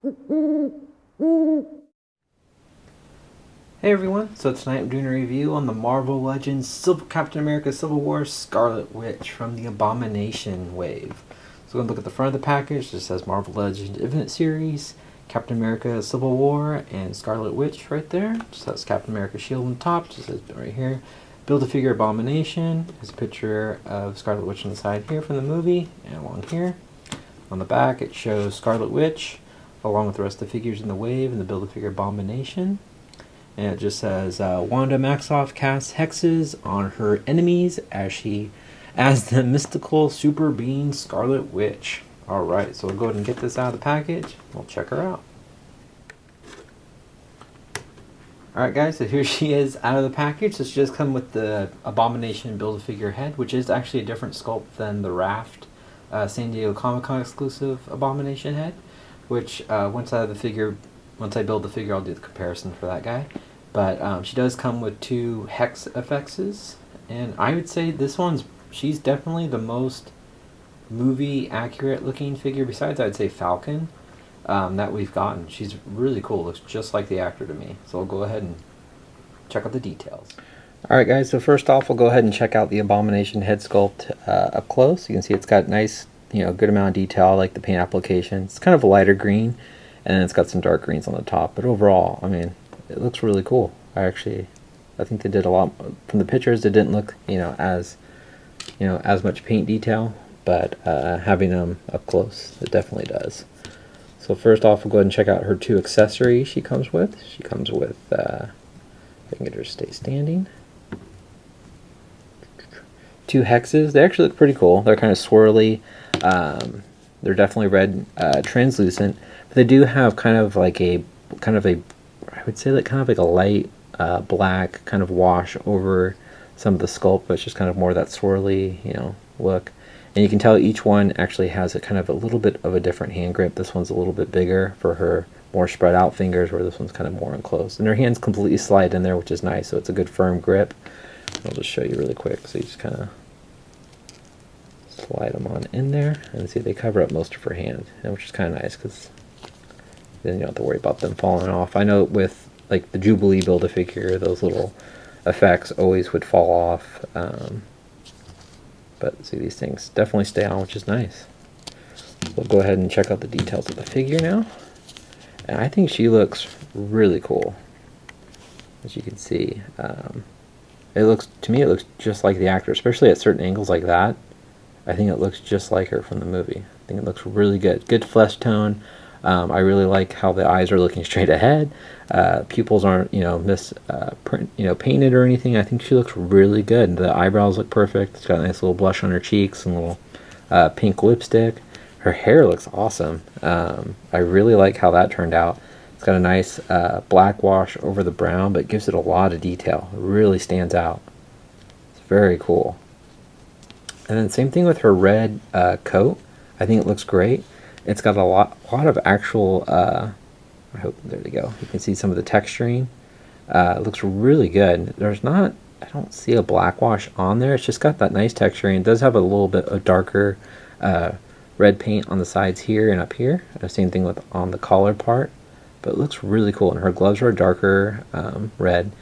Hey everyone, so tonight I'm doing a review on the Marvel Legends Captain America Civil War Scarlet Witch from the Abomination wave. So we're going to look at the front of the package. It says Marvel Legends Infinite Series, Captain America Civil War, and Scarlet Witch right there. Just has Captain America's shield on the top, just says right here. Build-A-Figure Abomination. There's a picture of Scarlet Witch on the side here from the movie, and along here. On the back it shows Scarlet Witch, along with the rest of the figures in the wave and the Build-A-Figure Abomination. And it just says Wanda Maximoff casts hexes on her enemies as the mystical super being Scarlet Witch. Alright, so we'll go ahead and get this out of the package. We'll check her out. Alright guys, so here she is out of the package. So she does come with the Abomination Build-A-Figure head, which is actually a different sculpt than the Raft San Diego Comic-Con exclusive Abomination head. Which once I build the figure, I'll do the comparison for that guy. But she does come with 2 hex effects, and I would say she's definitely the most movie accurate looking figure, besides I'd say Falcon, that we've gotten. She's really cool, looks just like the actor to me. So I'll go ahead and check out the details. Alright guys, so first off we'll go ahead and check out the Abomination head sculpt up close. You can see it's got nice, good amount of detail. I like the paint application. It's kind of a lighter green, and then it's got some dark greens on the top. But overall, I mean, it looks really cool. I think they did a lot from the pictures. It didn't look, as much paint detail, but having them up close, it definitely does. So first off, we'll go ahead and check out her 2 accessories she comes with. She comes with, if I can get her to stay standing, 2 hexes. They actually look pretty cool. They're kind of swirly. They're definitely red, translucent, but they do have kind of a I would say kind of like a light black kind of wash over some of the sculpt, but it's just kind of more that swirly, look. And you can tell each one actually has a kind of a little bit of a different hand grip. This one's a little bit bigger for her more spread out fingers, where this one's kind of more enclosed. And her hands completely slide in there, which is nice, so it's a good firm grip. I'll just show you really quick. So you just kind of slide them on in there, and see they cover up most of her hand, which is kind of nice because then you don't have to worry about them falling off. I know with like the Jubilee Build-A-Figure, those little effects always would fall off. But see, these things definitely stay on, which is nice. We'll go ahead and check out the details of the figure now. And I think she looks really cool. As you can see, to me it looks just like the actor, especially at certain angles like that. I think it looks just like her from the movie. I think it looks really good. Good flesh tone. I really like how the eyes are looking straight ahead. Pupils aren't, painted or anything. I think she looks really good. The eyebrows look perfect. It's got a nice little blush on her cheeks and a little pink lipstick. Her hair looks awesome. I really like how that turned out. It's got a nice black wash over the brown, but gives it a lot of detail. It really stands out. It's very cool. And then same thing with her red coat. I think it looks great. It's got a lot of actual, there we go. You can see some of the texturing. It looks really good. I don't see a black wash on there. It's just got that nice texturing. It does have a little bit of darker red paint on the sides here and up here. Same thing on the collar part. But it looks really cool. And her gloves are darker red.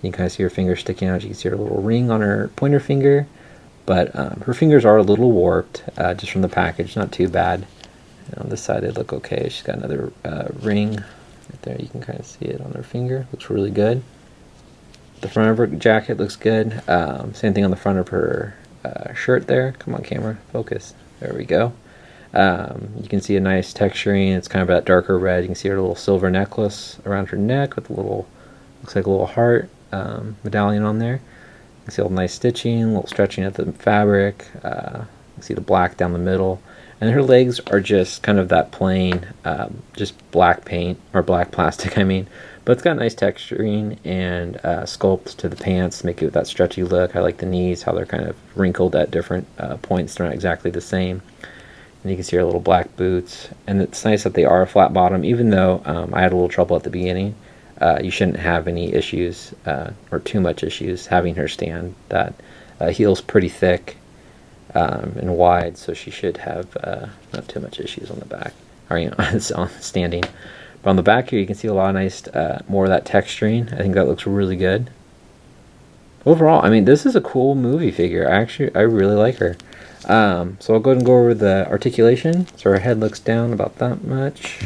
You can kind of see her finger sticking out. You can see her little ring on her pointer finger. But her fingers are a little warped just from the package. Not too bad. And on this side they look okay. She's got another ring right there. You can kind of see it on her finger. Looks really good. The front of her jacket looks good. Same thing on the front of her shirt there. Come on, camera, focus. There we go. You can see a nice texturing. It's kind of that darker red. You can see her little silver necklace around her neck with looks like a little heart medallion on there. You can see all the nice stitching, a little stretching at the fabric. You can see the black down the middle. And her legs are just kind of that plain, just black paint, or black plastic, I mean. But it's got nice texturing and sculpt to the pants to make it with that stretchy look. I like the knees, how they're kind of wrinkled at different points. They're not exactly the same. And you can see her little black boots. And it's nice that they are flat bottom, even though I had a little trouble at the beginning. You shouldn't have any issues, or too much issues, having her stand. That heel's pretty thick and wide, so she should have not too much issues on the back. or it's on standing. But on the back here, you can see a lot of nice, more of that texturing. I think that looks really good. Overall, I mean, this is a cool movie figure. I really like her. So I'll go ahead and go over the articulation. So her head looks down about that much.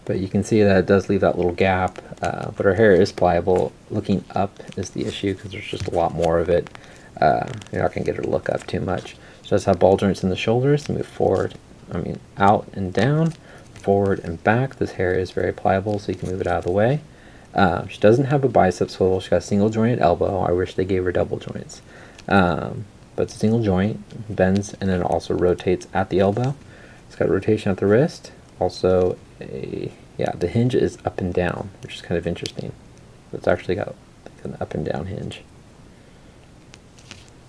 But you can see that it does leave that little gap. But her hair is pliable. Looking up is the issue because there's just a lot more of it. You're not going to get her to look up too much. She does have ball joints in the shoulders to move forward, out and down, forward and back. This hair is very pliable, so you can move it out of the way. She doesn't have a bicep swivel. She's got a single jointed elbow. I wish they gave her double joints. But it's a single joint, bends, and then it also rotates at the elbow. It's got rotation at the wrist. Also, the hinge is up and down, which is kind of interesting. It's actually got an up and down hinge.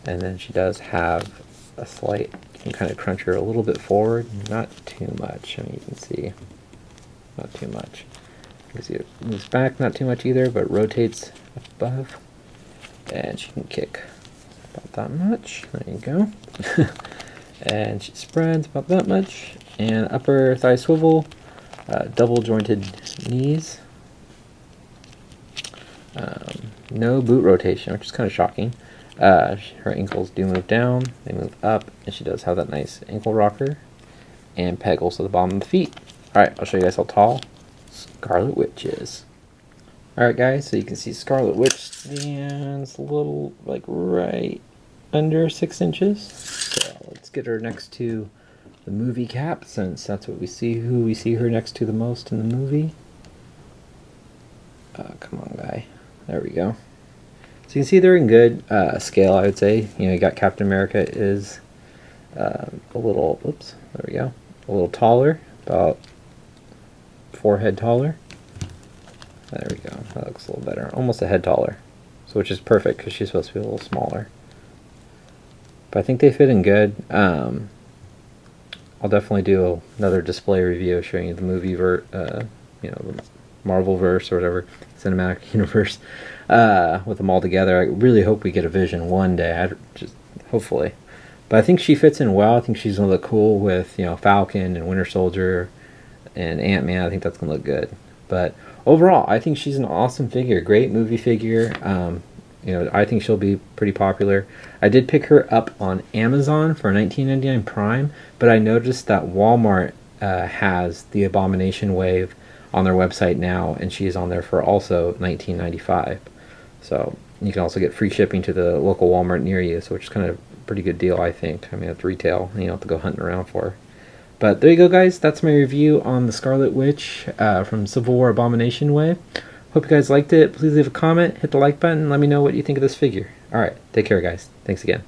And then she does have a slight, you can kind of crunch her a little bit forward, not too much. I mean, you can see, not too much. You can see it moves back, not too much either, but rotates above. And she can kick about that much. There you go. And she spreads about that much. And upper thigh swivel, double jointed knees. No boot rotation, which is kind of shocking. Her ankles do move down, they move up, and she does have that nice ankle rocker. And peg also at the bottom of the feet. Alright, I'll show you guys how tall Scarlet Witch is. Alright guys, so you can see Scarlet Witch stands a little, like right under 6 inches. So let's get her next to the movie cap, since that's what we see, who we see her next to the most in the movie. Come on guy, there we go. So you can see they're in good scale, I would say. You got Captain America is a little, oops, there we go, a little taller, about forehead taller. There we go, that looks a little better, almost a head taller. So which is perfect because she's supposed to be a little smaller. But I think they fit in good. I'll definitely do another display review showing you the movie the Marvel verse or whatever, cinematic universe, with them all together. I really hope we get a Vision one day, hopefully. But I think she fits in well. I think she's going to look cool with Falcon and Winter Soldier and Ant-Man. I think that's going to look good. But overall, I think she's an awesome figure, great movie figure. I think she'll be pretty popular. I did pick her up on Amazon for $19.99 Prime, but I noticed that Walmart has the Abomination wave on their website now, and she is on there for also $19.95. So you can also get free shipping to the local Walmart near you, so which is kind of a pretty good deal, I think. I mean, it's retail, you don't have to go hunting around for her. But there you go, guys. That's my review on the Scarlet Witch from Civil War Abomination wave. Hope you guys liked it. Please leave a comment, hit the like button, and let me know what you think of this figure. Alright, take care, guys. Thanks again.